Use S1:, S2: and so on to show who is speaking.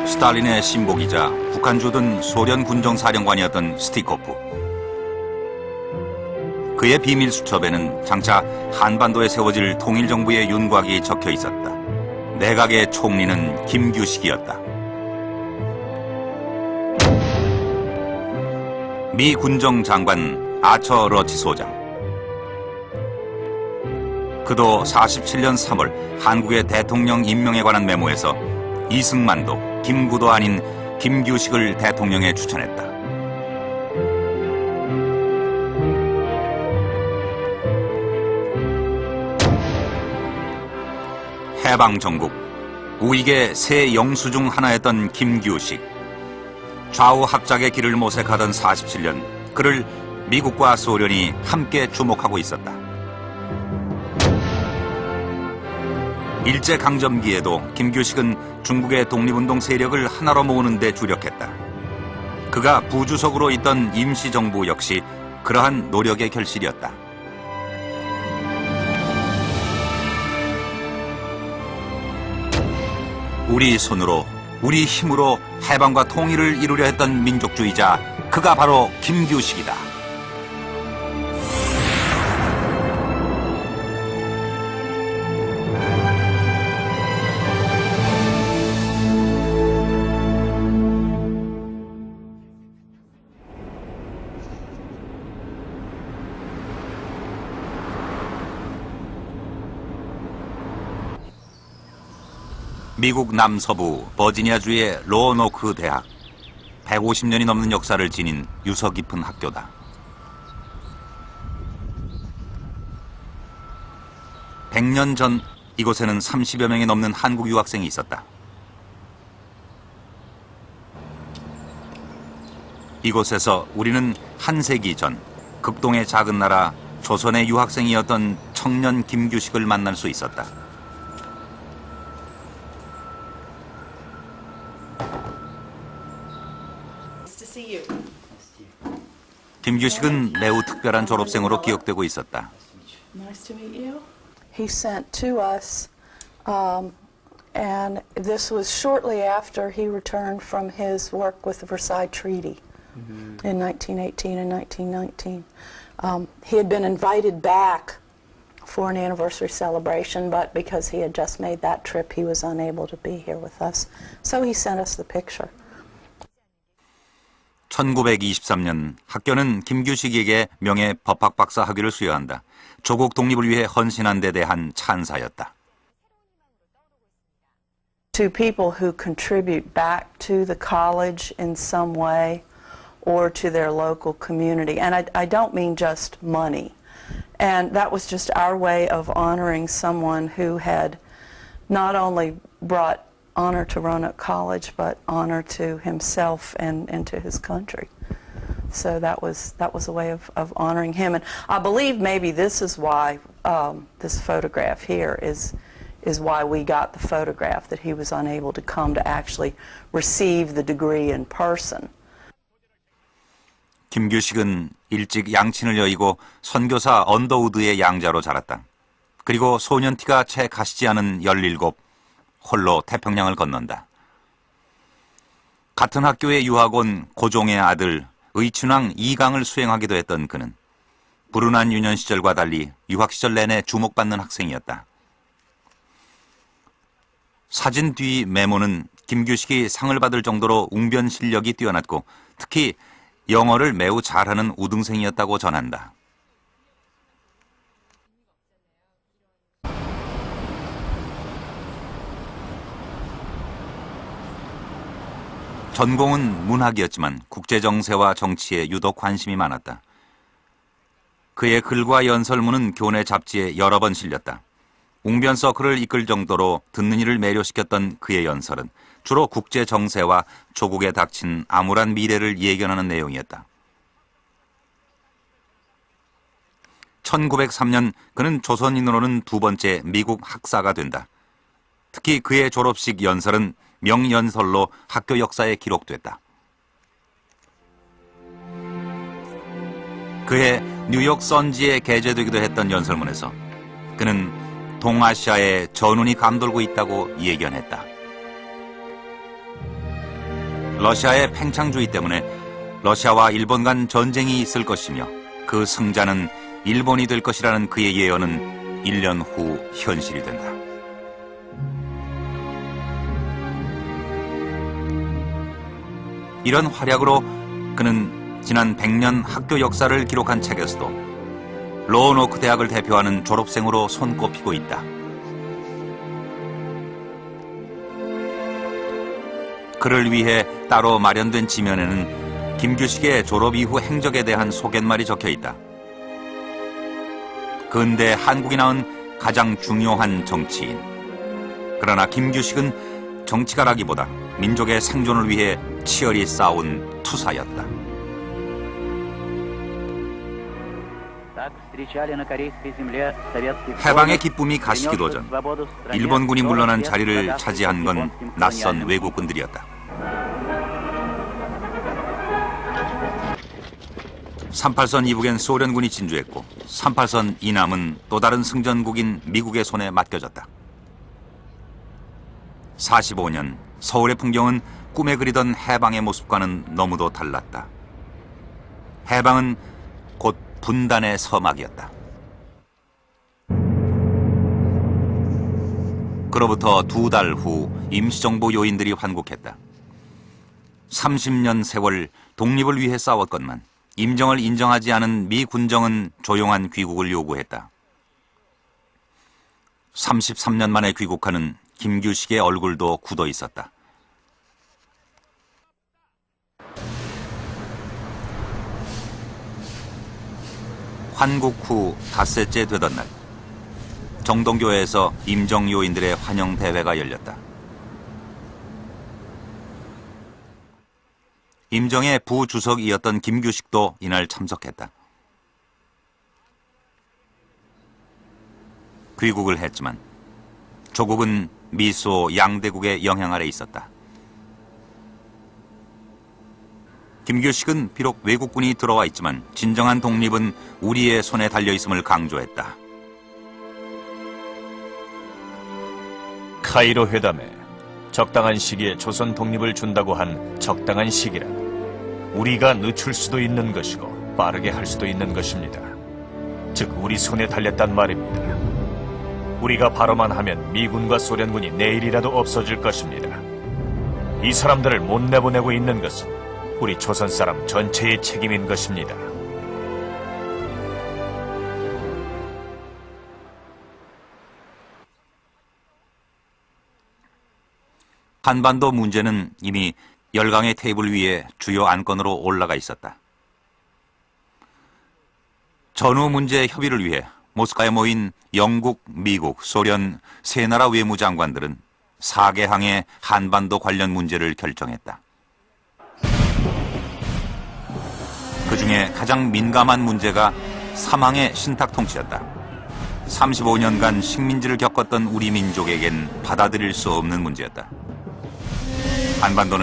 S1: 스탈린의 신복이자 북한 주둔 소련 군정사령관이었던 스티코프. 그의 비밀 수첩에는 장차 한반도에 세워질 통일정부의 윤곽이 적혀 있었다. 내각의 총리는 김규식이었다. 미 군정장관 아처 러치 소장. 그도 47년 3월 한국의 대통령 임명에 관한 메모에서 이승만도 김구도 아닌 김규식을 대통령에 추천했다. 해방정국, 우익의 새 영수 중 하나였던 김규식. 좌우 합작의 길을 모색하던 47년, 그를 미국과 소련이 함께 주목하고 있었다. 일제강점기에도 김규식은 중국의 독립운동 세력을 하나로 모으는 데 주력했다. 그가 부주석으로 있던 임시정부 역시 그러한 노력의 결실이었다. 우리 손으로, 우리 힘으로 해방과 통일을 이루려 했던 민족주의자, 그가 바로 김규식이다. 미국 남서부 버지니아주의 로어노크 대학. 150년이 넘는 역사를 지닌 유서 깊은 학교다. 100년 전 이곳에는 30여 명이 넘는 한국 유학생이 있었다. 이곳에서 우리는 한 세기 전 극동의 작은 나라 조선의 유학생이었던 청년 김규식을 만날 수 있었다. 김규식은 매우 특별한 졸업생으로 기억되고 있었다.
S2: He sent to us, and this was shortly after he returned from his work with the Versailles Treaty in 1918 and 1919. He had been invited back for an anniversary celebration, but because he had just made that trip, he was unable to be here with us. So he sent us the picture.
S1: 1923년 학교는 김규식에게 명예 법학박사 학위를 수여한다. 조국 독립을 위해 헌신한 데 대한 찬사였다.
S2: To people who contribute back to the college in some way or to their local community. And I don't mean just money. And that was just our way of honoring someone who had not only brought honor to Roanoke College, but honor to himself and to his country. So that was a way of honoring him. And I believe maybe this is why this photograph here is why we got the photograph, that he was unable to come to actually receive the degree in person.
S1: 김규식은 일찍 양친을 여의고 선교사 언더우드의 양자로 자랐다. 그리고 소년티가 채 가시지 않은 17, 홀로 태평양을 건넌다. 같은 학교에 유학 온 고종의 아들 의춘왕 이강을 수행하기도 했던 그는 불운한 유년 시절과 달리 유학 시절 내내 주목받는 학생이었다. 사진 뒤 메모는 김규식이 상을 받을 정도로 웅변 실력이 뛰어났고 특히 영어를 매우 잘하는 우등생이었다고 전한다. 전공은 문학이었지만 국제정세와 정치에 유독 관심이 많았다. 그의 글과 연설문은 교내 잡지에 여러 번 실렸다. 웅변 서클을 이끌 정도로 듣는 이를 매료시켰던 그의 연설은 주로 국제정세와 조국에 닥친 암울한 미래를 예견하는 내용이었다. 1903년 그는 조선인으로는 두 번째 미국 학사가 된다. 특히 그의 졸업식 연설은 명연설로 학교 역사에 기록됐다. 그의 뉴욕 선지에 게재되기도 했던 연설문에서 그는 동아시아에 전운이 감돌고 있다고 예견했다. 러시아의 팽창주의 때문에 러시아와 일본 간 전쟁이 있을 것이며 그 승자는 일본이 될 것이라는 그의 예언은 1년 후 현실이 된다. 이런 활약으로 그는 지난 100년 학교 역사를 기록한 책에서도 로노크 대학을 대표하는 졸업생으로 손꼽히고 있다. 그를 위해 따로 마련된 지면에는 김규식의 졸업 이후 행적에 대한 소갯말이 적혀 있다. 근대 한국이 낳은 가장 중요한 정치인. 그러나 김규식은 정치가라기보다 민족의 생존을 위해 치열히 싸운 투사였다. 해방의 기쁨이 가시기도 전 일본군이 물러난 자리를 차지한 건 낯선 외국군들이었다. 38선 이북엔 소련군이 진주했고 38선 이남은 또 다른 승전국인 미국의 손에 맡겨졌다. 45년 서울의 풍경은 꿈에 그리던 해방의 모습과는 너무도 달랐다. 해방은 곧 분단의 서막이었다. 그로부터 2달 후 임시정부 요인들이 환국했다. 30년 세월 독립을 위해 싸웠건만 임정을 인정하지 않은 미 군정은 조용한 귀국을 요구했다. 33년 만에 귀국하는 김규식의 얼굴도 굳어 있었다. 환국 후 닷새째 되던 날, 정동교회에서 임정 요인들의 환영 대회가 열렸다. 임정의 부주석이었던 김규식도 이날 참석했다. 귀국을 했지만 조국은 미소 양대국의 영향 아래 있었다. 김규식은 비록 외국군이 들어와 있지만 진정한 독립은 우리의 손에 달려있음을 강조했다.
S3: 카이로 회담에 적당한 시기에 조선 독립을 준다고 한 적당한 시기란 우리가 늦출 수도 있는 것이고 빠르게 할 수도 있는 것입니다. 즉 우리 손에 달렸단 말입니다. 우리가 바로만 하면 미군과 소련군이 내일이라도 없어질 것입니다. 이 사람들을 못 내보내고 있는 것은 우리 조선 사람 전체의 책임인 것입니다.
S1: 한반도 문제는 이미 열강의 테이블 위에 주요 안건으로 올라가 있었다. 전후 문제 협의를 위해 모스크바에 모인 영국, 미국, 소련 세 나라 외무장관들은 4개항의 한반도 관련 문제를 결정했다. 그 중에 가장 민감한 문제가 사망의 신탁 통치였다. 35년간 식민지를 겪었던 우리 민족에겐 받아들일 수 없는 문제였다. 한반도는